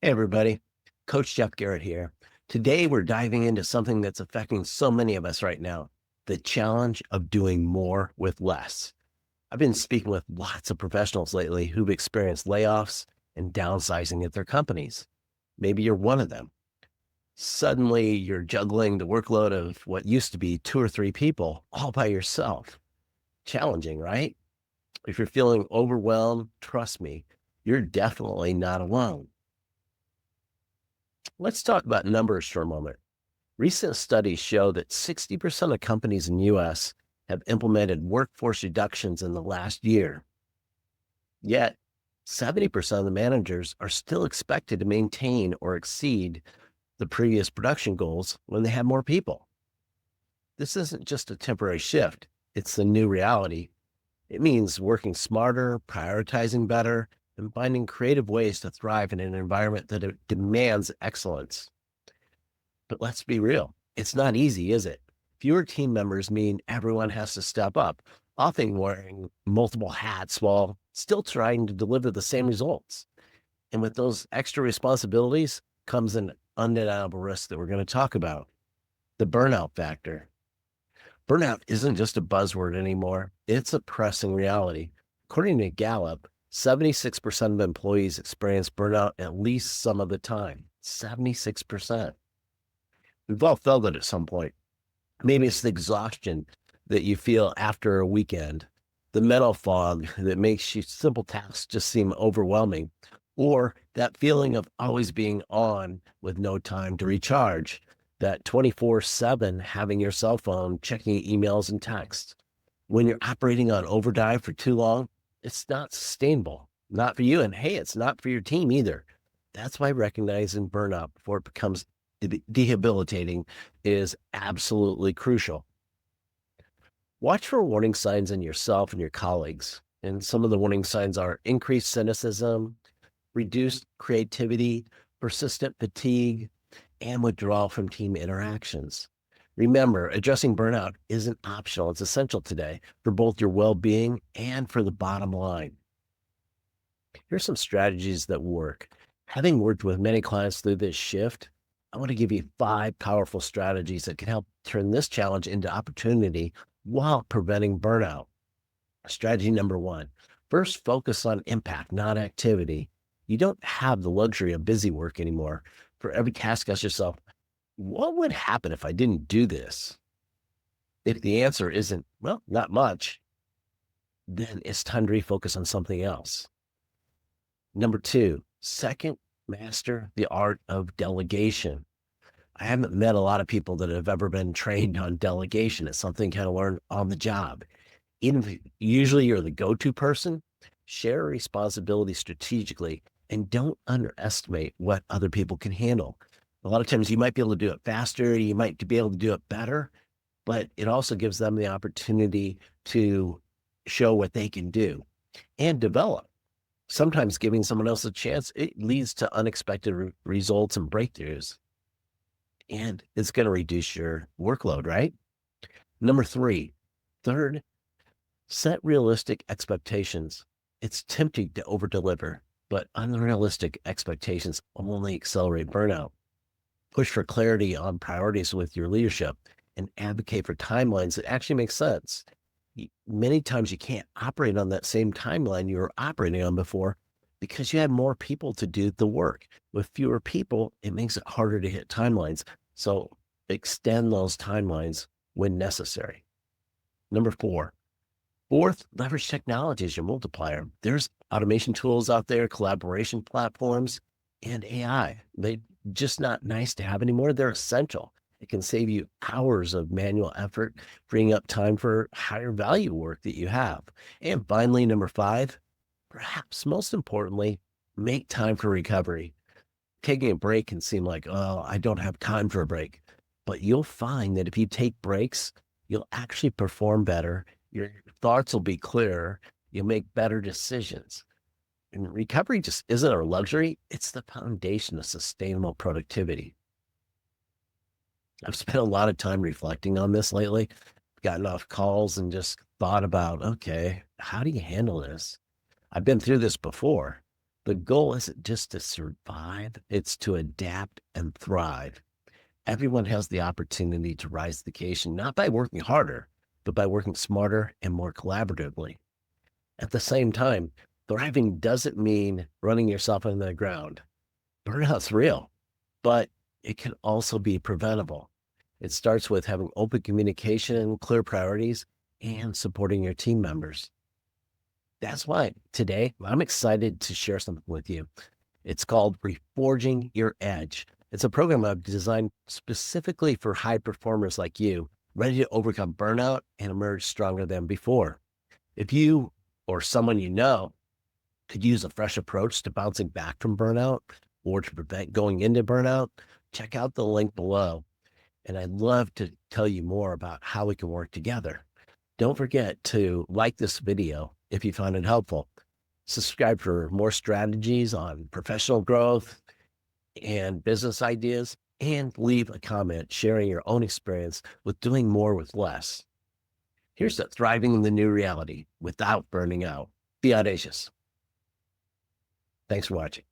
Hey, everybody. Coach Jeff Garrett here. Today, we're diving into something that's affecting so many of us right now, the challenge of doing more with less. I've been speaking with lots of professionals lately who've experienced layoffs and downsizing at their companies. Maybe you're one of them. Suddenly, you're juggling the workload of what used to be two or three people all by yourself. Challenging, right? If you're feeling overwhelmed, trust me, you're definitely not alone. Let's talk about numbers for a moment. Recent studies show that 60% of companies in the US have implemented workforce reductions in the last year. Yet, 70% of the managers are still expected to maintain or exceed the previous production goals when they have more people. This isn't just a temporary shift, it's the new reality. It means working smarter, prioritizing better, and finding creative ways to thrive in an environment that demands excellence. But let's be real, it's not easy, is it? Fewer team members mean everyone has to step up, often wearing multiple hats while still trying to deliver the same results. And with those extra responsibilities comes an undeniable risk that we're going to talk about, the burnout factor. Burnout isn't just a buzzword anymore, it's a pressing reality. According to Gallup, 76% of employees experience burnout at least some of the time. 76%. We've all felt it at some point. Maybe it's the exhaustion that you feel after a weekend, the mental fog that makes you simple tasks just seem overwhelming, or that feeling of always being on with no time to recharge, that 24/7 having your cell phone, checking emails and texts. When you're operating on overdrive for too long, it's not sustainable, not for you. And hey, it's not for your team either. That's why recognizing burnout before it becomes debilitating is absolutely crucial. Watch for warning signs in yourself and your colleagues. And some of the warning signs are increased cynicism, reduced creativity, persistent fatigue, and withdrawal from team interactions. Remember, addressing burnout isn't optional, it's essential today for both your well being and for the bottom line. Here's some strategies that work. Having worked with many clients through this shift, I want to give you 5 powerful strategies that can help turn this challenge into opportunity while preventing burnout. Strategy number 1, first focus on impact, not activity. You don't have the luxury of busy work anymore. For every task, ask yourself, what would happen if I didn't do this? If the answer isn't, well, not much, then it's time to refocus on something else. Number 2, second, master the art of delegation. I haven't met a lot of people that have ever been trained on delegation. It's something kind of learned on the job. Even if usually you're the go-to person, share responsibility strategically and don't underestimate what other people can handle. A lot of times you might be able to do it faster, you might be able to do it better, but it also gives them the opportunity to show what they can do and develop. Sometimes giving someone else a chance, it leads to unexpected results and breakthroughs, and it's going to reduce your workload, right? Number 3, third, set realistic expectations. It's tempting to overdeliver, but unrealistic expectations only accelerate burnout. Push for clarity on priorities with your leadership and advocate for timelines that actually make sense. Many times you can't operate on that same timeline you were operating on before because you had more people to do the work. With fewer people, it makes it harder to hit timelines. So extend those timelines when necessary. Number 4, fourth, leverage technology as your multiplier. There's automation tools out there, collaboration platforms, and AI. They just not nice to have anymore. They're essential. It can save you hours of manual effort, freeing up time for higher value work that you have. And finally, number 5, perhaps most importantly, make time for recovery. Taking a break can seem like, oh, I don't have time for a break. But you'll find that if you take breaks, you'll actually perform better. Your thoughts will be clearer. You'll make better decisions. And recovery just isn't a luxury, it's the foundation of sustainable productivity. I've spent a lot of time reflecting on this lately, gotten off calls and just thought about, okay, how do you handle this? I've been through this before. The goal isn't just to survive, it's to adapt and thrive. Everyone has the opportunity to rise to the occasion, not by working harder, but by working smarter and more collaboratively. At the same time, thriving doesn't mean running yourself into the ground. Burnout's real, but it can also be preventable. It starts with having open communication, clear priorities, and supporting your team members. That's why today I'm excited to share something with you. It's called Reforging Your Edge. It's a program I've designed specifically for high performers like you, ready to overcome burnout and emerge stronger than before. If you or someone you know could use a fresh approach to bouncing back from burnout or to prevent going into burnout, check out the link below. And I'd love to tell you more about how we can work together. Don't forget to like this video if you found it helpful. Subscribe for more strategies on professional growth and business ideas, and leave a comment sharing your own experience with doing more with less. Here's to thriving in the new reality without burning out. Be audacious. Thanks for watching.